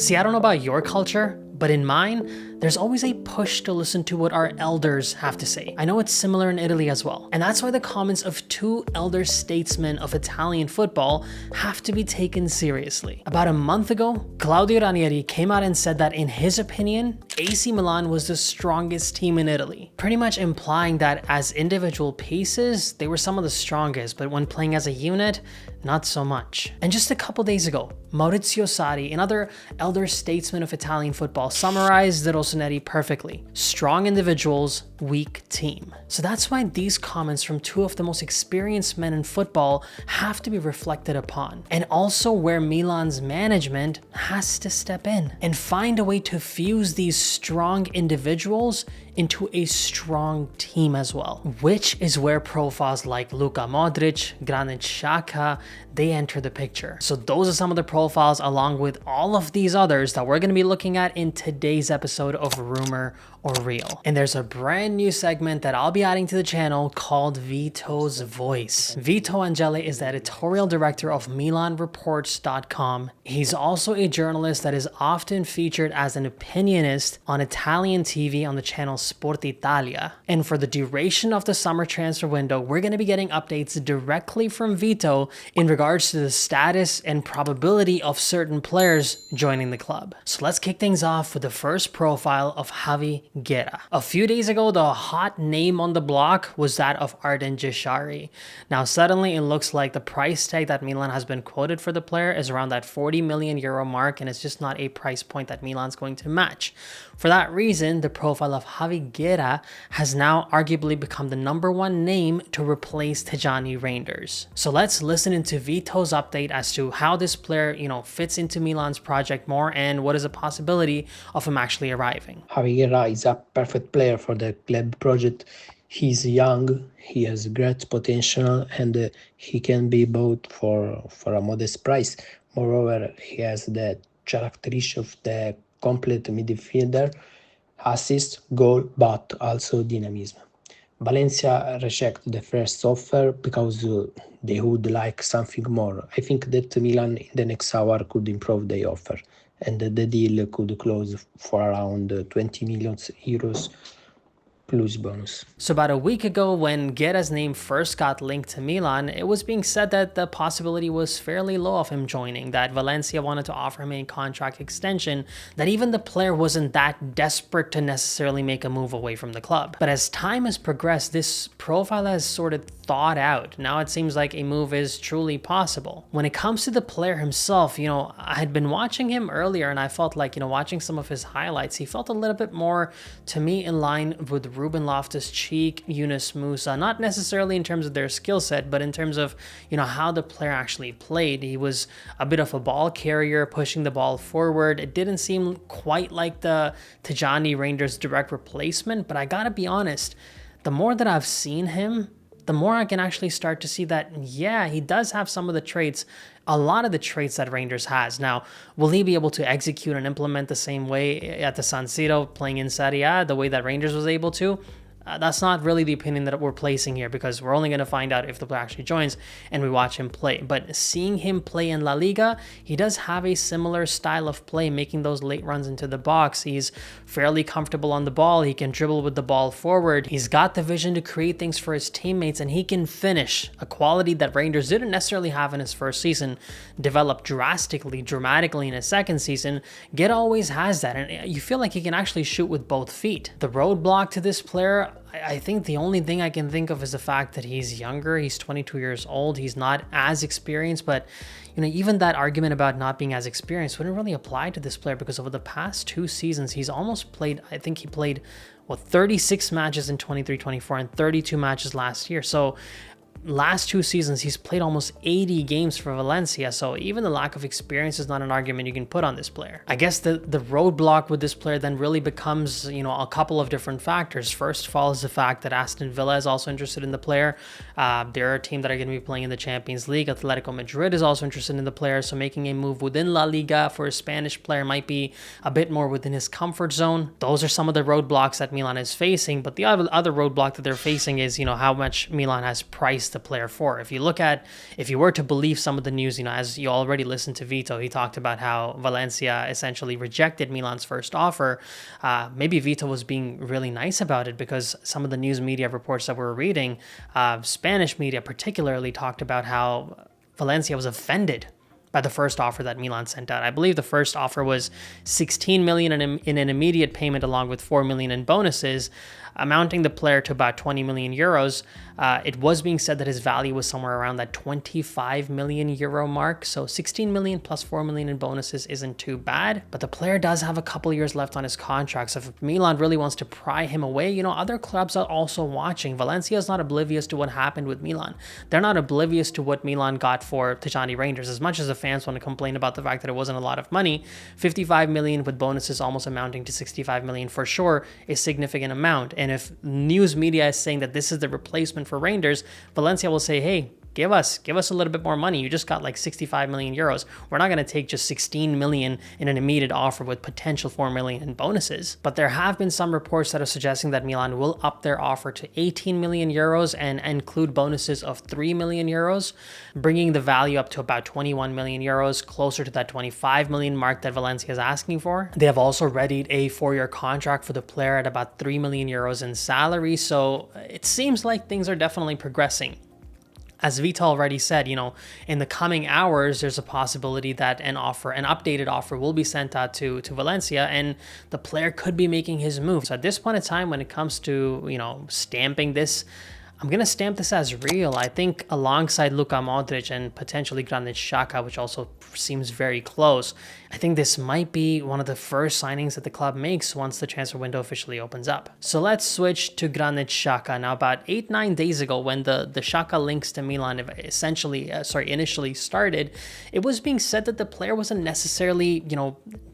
See, I don't know about your culture, but in mine, there's always a push to listen to what our elders have to say. I know it's similar in Italy as well. And that's why the comments of two elder statesmen of Italian football have to be taken seriously. About a month ago, Claudio Ranieri came out and said that in his opinion, AC Milan was the strongest team in Italy, pretty much implying that as individual pieces, they were some of the strongest, but when playing as a unit, not so much. And just a couple days ago, Maurizio Sarri, another elder statesman of Italian football, summarized the Rossoneri perfectly. Strong individuals, weak team. So that's why these comments from two of the most experienced men in football have to be reflected upon. And also where Milan's management has to step in and find a way to fuse these strong individuals into a strong team as well, which is where profiles like Luka Modric, Granit, Xhaka, they enter the picture. So those are some of the profiles along with all of these others that we're going to be looking at in today's episode of Rumor or Real. And there's a brand new segment that I'll be adding to the channel called Vito's Voice. Vito Angeli is the editorial director of MilanReports.com. He's also a journalist that is often featured as an opinionist on Italian TV on the channel Sport Italia. And for the duration of the summer transfer window, we're going to be getting updates directly from Vito in regards to the status and probability of certain players joining the club. So let's kick things off with the first profile of Javi Guerra. A few days ago, the hot name on the block was that of Arden Jeshari. Now suddenly it looks like the price tag that Milan has been quoted for the player is around that 40 million euro mark, and it's just not a price point that Milan's going to match. For that reason, the profile of Javi Guerra has now arguably become the #1 name to replace Tijani Reinders. So let's listen into Vito's update as to how this player, fits into Milan's project more and what is a possibility of him actually arriving. Javi Guerra is a perfect player for the club project. He's young, he has great potential, and he can be bought for a modest price. Moreover, he has the characteristic of the complete midfielder, assist, goal, but also dynamism. Valencia rejected the first offer because they would like something more. I think that Milan in the next hour could improve the offer, and the deal could close for around 20 million euros plus bonus. So about a week ago, when Guerra's name first got linked to Milan, it was being said that the possibility was fairly low of him joining, that Valencia wanted to offer him a contract extension, that even the player wasn't that desperate to necessarily make a move away from the club. But as time has progressed, this profile has sort of thawed out. Now it seems like a move is truly possible. When it comes to the player himself, I had been watching him earlier and I felt like, watching some of his highlights, he felt a little bit more, to me, in line with Ruben Loftus-Cheek, Yunus Musa, not necessarily in terms of their skill set, but in terms of, how the player actually played. He was a bit of a ball carrier, pushing the ball forward. It didn't seem quite like the Tijani Reinders direct replacement, but I gotta be honest, the more that I've seen him, the more I can actually start to see that, yeah, he does have some of the traits, a lot of the traits that Reinders has. Now, will he be able to execute and implement the same way at the San Siro, playing in Serie A, the way that Reinders was able to? That's not really the opinion that we're placing here, because we're only going to find out if the player actually joins and we watch him play. But seeing him play in La Liga, he does have a similar style of play, making those late runs into the box. He's fairly comfortable on the ball. He can dribble with the ball forward. He's got the vision to create things for his teammates, and he can finish, a quality that Reinders didn't necessarily have in his first season, developed dramatically in his second season. Guerra always has that, and you feel like he can actually shoot with both feet. The roadblock to this player, I think the only thing I can think of is the fact that he's younger. He's 22 years old. He's not as experienced, but even that argument about not being as experienced wouldn't really apply to this player, because over the past 2 seasons, he's almost played, I think he played, 36 matches in 23-24 and 32 matches last year. So last 2 seasons, he's played almost 80 games for Valencia, so even the lack of experience is not an argument you can put on this player. I guess the roadblock with this player then really becomes, a couple of different factors. First of all is the fact that Aston Villa is also interested in the player. They're a team that are going to be playing in the Champions League. Atletico Madrid is also interested in the player, so making a move within La Liga for a Spanish player might be a bit more within his comfort zone. Those are some of the roadblocks that Milan is facing, but the other roadblock that they're facing is, how much Milan has priced price the player for. If you were to believe some of the news, as you already listened to Vito, he talked about how Valencia essentially rejected Milan's first offer. Maybe Vito was being really nice about it, because some of the news media reports that we're reading, Spanish media particularly, talked about how Valencia was offended by the first offer that Milan sent out. I believe the first offer was 16 million in an immediate payment, along with 4 million in bonuses, amounting the player to about 20 million euros. It was being said that his value was somewhere around that 25 million euro mark. So 16 million plus 4 million in bonuses isn't too bad, but the player does have a couple years left on his contract. So if Milan really wants to pry him away, other clubs are also watching. Valencia is not oblivious to what happened with Milan. They're not oblivious to what Milan got for Tijani Rangers. As much as the fans want to complain about the fact that it wasn't a lot of money, 55 million with bonuses almost amounting to 65 million for sure is a significant amount. And if news media is saying that this is the replacement for Rangers, Valencia will say, hey, give us a little bit more money. You just got like 65 million euros. We're not going to take just 16 million in an immediate offer with potential 4 million in bonuses. But there have been some reports that are suggesting that Milan will up their offer to 18 million euros and include bonuses of 3 million euros, bringing the value up to about 21 million euros, closer to that 25 million mark that Valencia is asking for. They have also readied a 4-year contract for the player at about 3 million euros in salary. So it seems like things are definitely progressing. As Vito already said, in the coming hours, there's a possibility that an updated offer will be sent out to Valencia, and the player could be making his move. So at this point in time, when it comes to, stamping this, I'm going to stamp this as real. I think alongside Luka Modric and potentially Granit Xhaka, which also seems very close, I think this might be one of the first signings that the club makes once the transfer window officially opens up. So let's switch to Granit Xhaka. Now, about 8-9 days ago, when the Xhaka links to Milan initially started, it was being said that the player wasn't necessarily,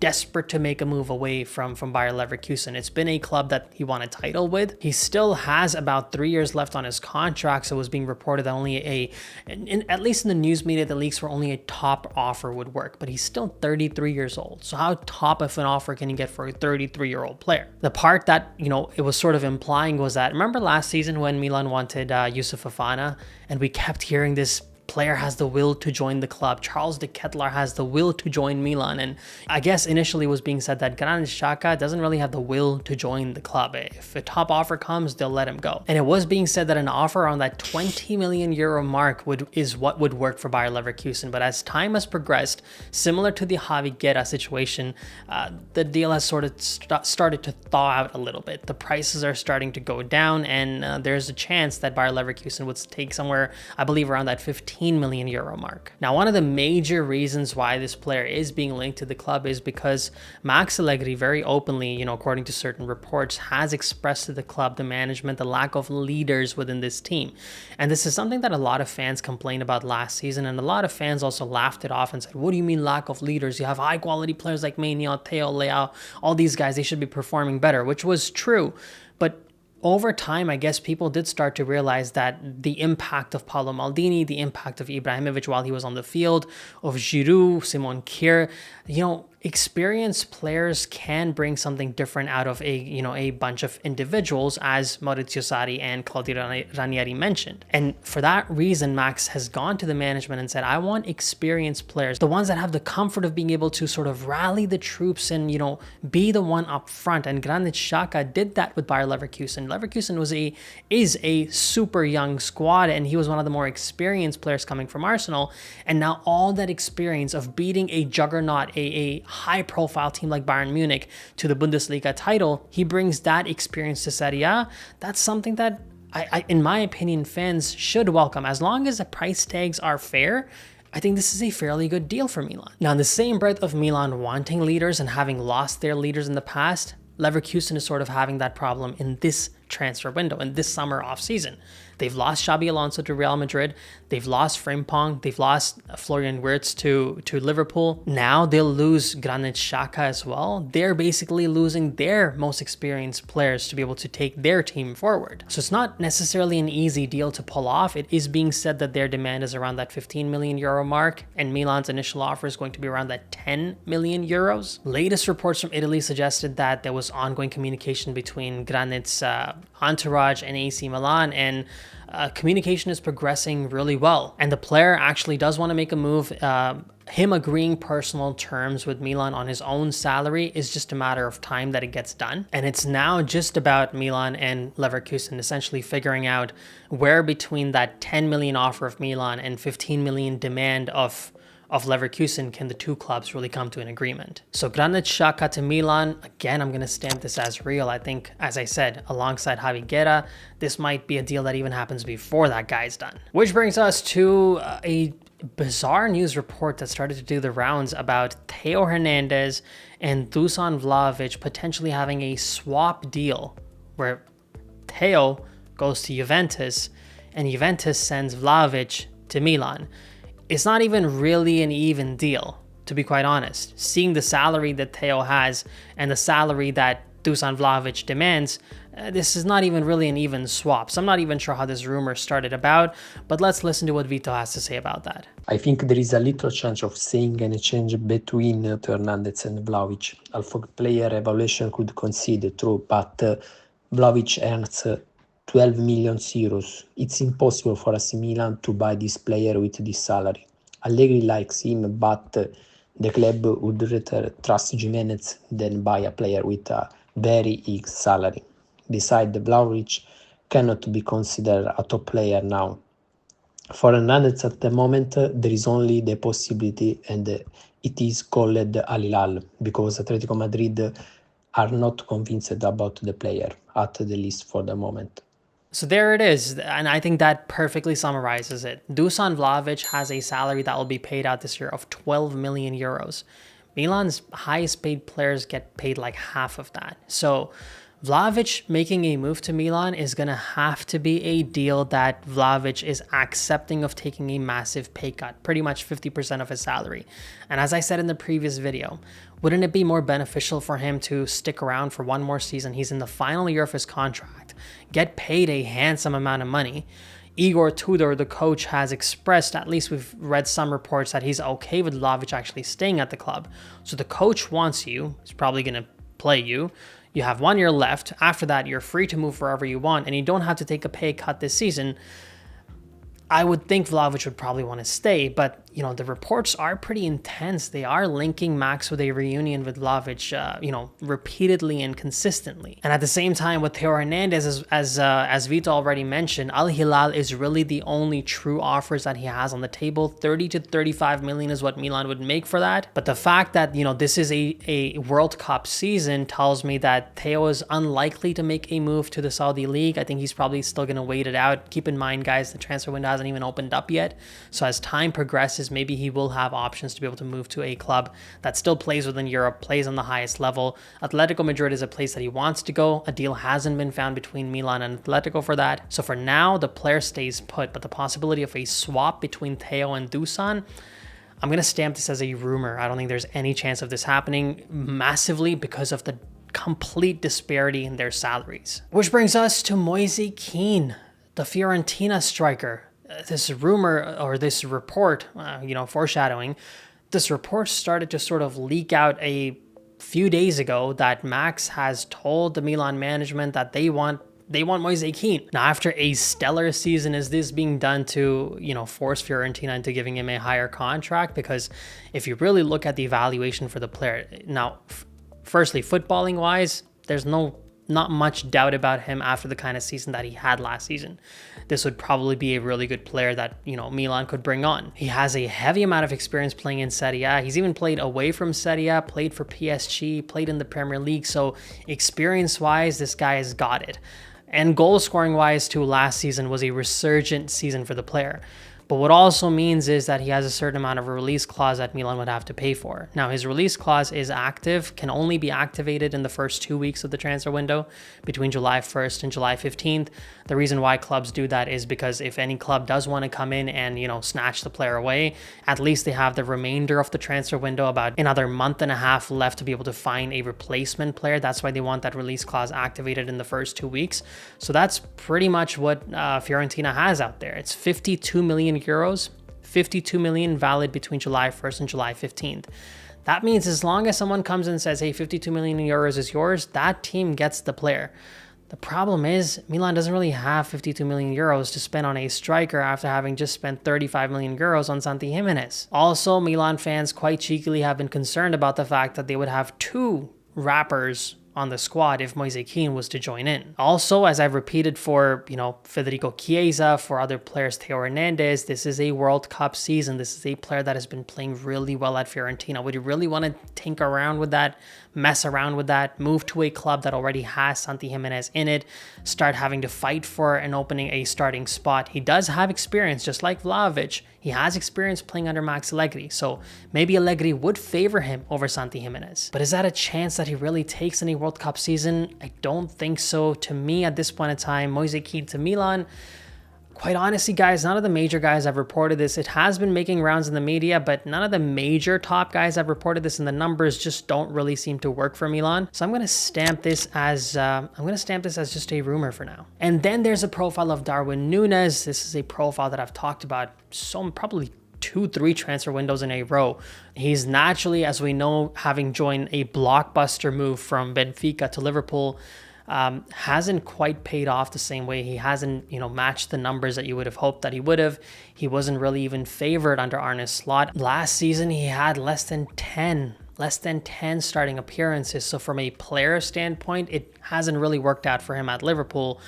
desperate to make a move away from Bayer Leverkusen. It's been a club that he won a title with. He still has about 3 years left on his contract, so it was being reported that only at least in the news media, the leaks were only a top offer would work, but he's still 33 years old. So how top of an offer can you get for a 33-year-old player? The part that, it was sort of implying was that, remember last season when Milan wanted Yusuf Fofana, and we kept hearing this player has the will to join the club. Charles de Ketelaere has the will to join Milan. And I guess initially was being said that Granit Xhaka doesn't really have the will to join the club. If a top offer comes, they'll let him go. And it was being said that an offer on that 20 million euro mark is what would work for Bayer Leverkusen. But as time has progressed, similar to the Javi Guerra situation, the deal has sort of started to thaw out a little bit. The prices are starting to go down, and there's a chance that Bayer Leverkusen would take somewhere, I believe, around that 15 million euro mark. Now, one of the major reasons why this player is being linked to the club is because Max Allegri very openly, according to certain reports, has expressed to the club, the management, the lack of leaders within this team. And this is something that a lot of fans complained about last season, and a lot of fans also laughed it off and said, what do you mean lack of leaders? You have high quality players like Maignan, Theo, Leao, all these guys, they should be performing better, which was true. But over time, I guess people did start to realize that the impact of Paolo Maldini, the impact of Ibrahimovic while he was on the field, of Giroud, Simon Kjaer, experienced players can bring something different out of a bunch of individuals, as Maurizio Sarri and Claudio Ranieri mentioned. And for that reason, Max has gone to the management and said, I want experienced players, the ones that have the comfort of being able to sort of rally the troops and, be the one up front. And Granit Xhaka did that with Bayer Leverkusen. Leverkusen is a super young squad, and he was one of the more experienced players coming from Arsenal. And now all that experience of beating a juggernaut, a high-profile team like Bayern Munich to the Bundesliga title, he brings that experience to Serie A. That's something that, in my opinion, fans should welcome. As long as the price tags are fair, I think this is a fairly good deal for Milan. Now, in the same breath of Milan wanting leaders and having lost their leaders in the past, Leverkusen is sort of having that problem in this transfer window, in this summer off-season. They've lost Xabi Alonso to Real Madrid. They've lost Frimpong. They've lost Florian Wirtz to Liverpool. Now they'll lose Granit Xhaka as well. They're basically losing their most experienced players to be able to take their team forward. So it's not necessarily an easy deal to pull off. It is being said that their demand is around that 15 million euro mark, and Milan's initial offer is going to be around that 10 million euros. Latest reports from Italy suggested that there was ongoing communication between Granit's entourage and AC Milan, and communication is progressing really well. And the player actually does want to make a move. Him agreeing personal terms with Milan on his own salary is just a matter of time that it gets done. And it's now just about Milan and Leverkusen essentially figuring out where between that 10 million offer of Milan and 15 million demand of Leverkusen can the two clubs really come to an agreement. So Granit Xhaka to Milan, again, I'm going to stamp this as real. I think, as I said, alongside Javi Guerra, this might be a deal that even happens before that guy's done. Which brings us to a bizarre news report that started to do the rounds about Theo Hernandez and Dusan Vlahovic potentially having a swap deal where Theo goes to Juventus and Juventus sends Vlahovic to Milan. It's not even really an even deal, to be quite honest. Seeing the salary that Theo has and the salary that Dusan Vlahovic demands, this is not even really an even swap. So I'm not even sure how this rumor started about, but let's listen to what Vito has to say about that. I think there is a little chance of seeing any change between Hernandez and Vlahovic. Alpha player evaluation could consider true, but Vlahovic earns 12 million euros. It's impossible for AC Milan to buy this player with this salary. Allegri likes him, but the club would rather trust Giménez than buy a player with a very high salary. Besides, Vlahovic cannot be considered a top player now. For Hernandez at the moment, there is only the possibility, and it is called Al Hilal, because Atletico Madrid are not convinced about the player, at the least for the moment. So there it is, and I think that perfectly summarizes it. Dusan Vlahovic has a salary that will be paid out this year of 12 million euros. Milan's highest paid players get paid like half of that. So Vlahovic making a move to Milan is going to have to be a deal that Vlahovic is accepting of taking a massive pay cut, pretty much 50% of his salary. And as I said in the previous video, wouldn't it be more beneficial for him to stick around for one more season? He's in the final year of his contract, get paid a handsome amount of money. Igor Tudor, the coach, has expressed, at least we've read some reports, that he's okay with Vlahovic actually staying at the club. So the coach wants you, he's probably going to play you. You have 1 year left. After that, you're free to move wherever you want, and you don't have to take a pay cut this season. I would think Vlahovic would probably want to stay, but the reports are pretty intense. They are linking Max with a reunion with Vlahovic, repeatedly and consistently. And at the same time, with Theo Hernandez, as Vito already mentioned, Al Hilal is really the only true offers that he has on the table. 30 to 35 million is what Milan would make for that. But the fact that this is a World Cup season tells me that Theo is unlikely to make a move to the Saudi League. I think he's probably still going to wait it out. Keep in mind, guys, the transfer window hasn't even opened up yet. So as time progresses, maybe he will have options to be able to move to a club that still plays within Europe, plays on the highest level. Atletico Madrid is a place that he wants to go. A deal hasn't been found between Milan and Atletico for that. So for now, the player stays put, but the possibility of a swap between Theo and Dusan, I'm going to stamp this as a rumor. I don't think there's any chance of this happening massively because of the complete disparity in their salaries. Which brings us to Moise Kean, the Fiorentina striker. This rumor, or this report, foreshadowing, this report started to sort of leak out a few days ago that Max has told the Milan management that they want Moise Kean. Now, after a stellar season, is this being done to, force Fiorentina into giving him a higher contract? Because if you really look at the evaluation for the player, now, firstly, footballing wise, there's not much doubt about him after the kind of season that he had last season. This would probably be a really good player that, Milan could bring on. He has a heavy amount of experience playing in Serie A. He's even played away from Serie A, played for PSG, played in the Premier League. So experience-wise, this guy has got it. And goal-scoring-wise, too, last season was a resurgent season for the player. But what also means is that he has a certain amount of a release clause that Milan would have to pay for. Now, his release clause is active, can only be activated in the first 2 weeks of the transfer window between July 1st and July 15th. The reason why clubs do that is because if any club does want to come in and, snatch the player away, at least they have the remainder of the transfer window, about another month and a half left to be able to find a replacement player. That's why they want that release clause activated in the first 2 weeks. So that's pretty much what Fiorentina has out there. It's 52 million euros, 52 million valid between July 1st and July 15th. That means as long as someone comes and says, hey, 52 million euros is yours, that team gets the player. The problem is Milan doesn't really have 52 million euros to spend on a striker after having just spent 35 million euros on Santi Gimenez. Also, Milan fans quite cheekily have been concerned about the fact that they would have two wrappers on the squad if Moise Kean was to join in. Also, as I've repeated for, Federico Chiesa, for other players, Theo Hernandez, this is a World Cup season. This is a player that has been playing really well at Fiorentina. Would you really want to tinker around with that, mess around with that, move to a club that already has Santi Gimenez in it, start having to fight for and opening a starting spot? He does have experience, just like Vlahovic. He has experience playing under Max Allegri, so maybe Allegri would favor him over Santi Gimenez. But is that a chance that he really takes in a World Cup season? I don't think so. To me, at this point in time, Moise Kean to Milan, quite honestly, guys, none of the major guys have reported this. It has been making rounds in the media, but none of the major top guys have reported this, and the numbers just don't really seem to work for Milan. So I'm going to stamp this as just a rumor for now. And then there's a profile of Darwin Nunez. This is a profile that I've talked about probably 2-3 transfer windows in a row. He's naturally, as we know, having joined a blockbuster move from Benfica to Liverpool, hasn't quite paid off the same way. He hasn't, matched the numbers that you would have hoped that he would have. He wasn't really even favored under Arne Slot. Last season, he had less than 10 starting appearances. So from a player standpoint, it hasn't really worked out for him at Liverpool.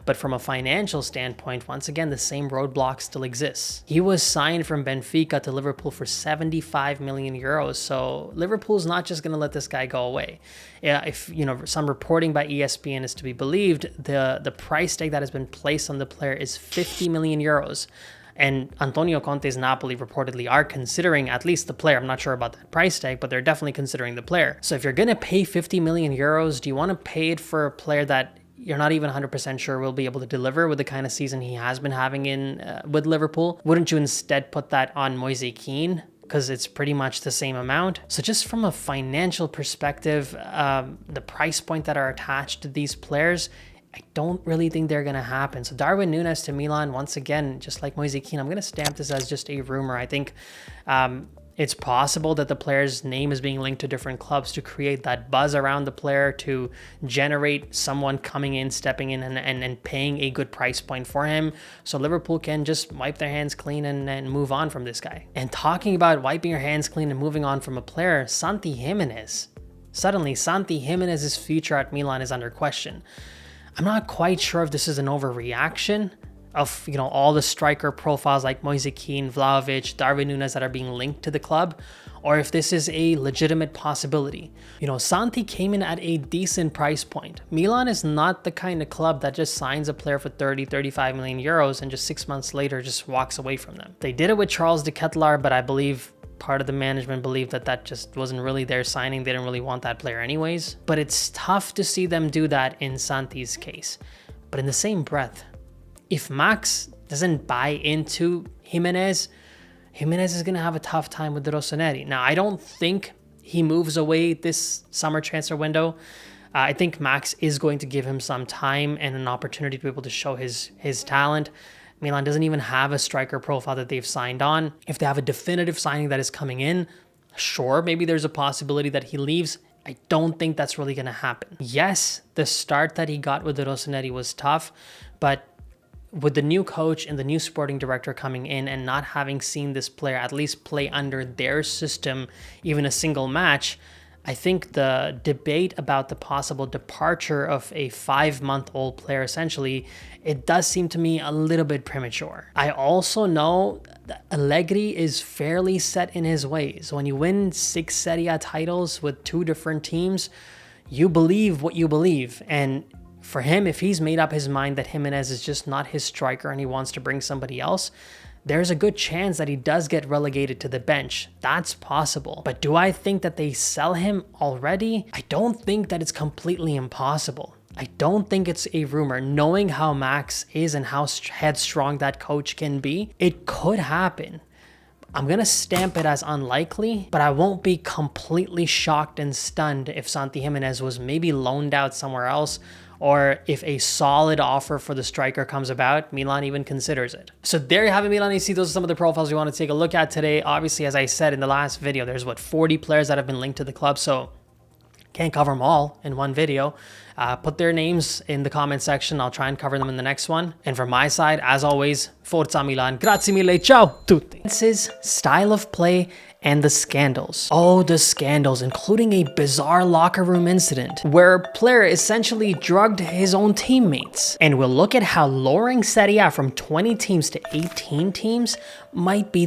But from a financial standpoint, once again, the same roadblock still exists. He was signed from Benfica to Liverpool for 75 million euros. So Liverpool's not just going to let this guy go away. If, some reporting by ESPN is to be believed, the price tag that has been placed on the player is 50 million euros. And Antonio Conte's Napoli reportedly are considering at least the player. I'm not sure about that price tag, but they're definitely considering the player. So if you're going to pay 50 million euros, do you want to pay it for a player that you're not even 100% sure will be able to deliver with the kind of season he has been having with Liverpool? Wouldn't you instead put that on Moise Kean? Because it's pretty much the same amount. So just from a financial perspective, the price point that are attached to these players, I don't really think they're going to happen. So Darwin Nunez to Milan, once again, just like Moise Kean, I'm going to stamp this as just a rumor. I think it's possible that the player's name is being linked to different clubs to create that buzz around the player, to generate someone coming in, stepping in and paying a good price point for him. So Liverpool can just wipe their hands clean and move on from this guy. And talking about wiping your hands clean and moving on from a player, Santi Gimenez. Suddenly, Santi Gimenez's future at Milan is under question. I'm not quite sure if this is an overreaction of all the striker profiles like Moise Kean, Vlahovic, Darwin Nunez that are being linked to the club, or if this is a legitimate possibility. Santi came in at a decent price point. Milan is not the kind of club that just signs a player for 35 million euros and just 6 months later just walks away from them. They did it with Charles de Ketelaere, but I believe part of the management believed that just wasn't really their signing. They didn't really want that player anyways. But it's tough to see them do that in Santi's case. But in the same breath, if Max doesn't buy into Gimenez is going to have a tough time with the Rossoneri. Now, I don't think he moves away this summer transfer window. I think Max is going to give him some time and an opportunity to be able to show his talent. Milan doesn't even have a striker profile that they've signed on. If they have a definitive signing that is coming in, sure, maybe there's a possibility that he leaves. I don't think that's really going to happen. Yes, the start that he got with the Rossoneri was tough, but with the new coach and the new sporting director coming in and not having seen this player at least play under their system, even a single match, I think the debate about the possible departure of a 5-month-old player, essentially, it does seem to me a little bit premature. I also know that Allegri is fairly set in his ways. When you win 6 Serie A titles with 2 different teams, you believe what you believe. And for him, if he's made up his mind that Gimenez is just not his striker and he wants to bring somebody else, there's a good chance that he does get relegated to the bench. That's possible. But do I think that they sell him already? I don't think that it's completely impossible. I don't think it's a rumor. Knowing how Max is and how headstrong that coach can be, it could happen. I'm going to stamp it as unlikely, but I won't be completely shocked and stunned if Santi Gimenez was maybe loaned out somewhere else, or if a solid offer for the striker comes about, Milan even considers it. So there you have it, Milan AC. Those are some of the profiles we want to take a look at today. Obviously, as I said in the last video, there's 40 players that have been linked to the club. So Can't cover them all in one video. Put their names in the comment section. I'll try and cover them in the next one. And from my side, as always, Forza Milan. Grazie mille. Ciao tutti. It's his style of play and the scandals. Oh, the scandals, including a bizarre locker room incident where a player essentially drugged his own teammates. And we'll look at how lowering Serie A from 20 teams to 18 teams might be the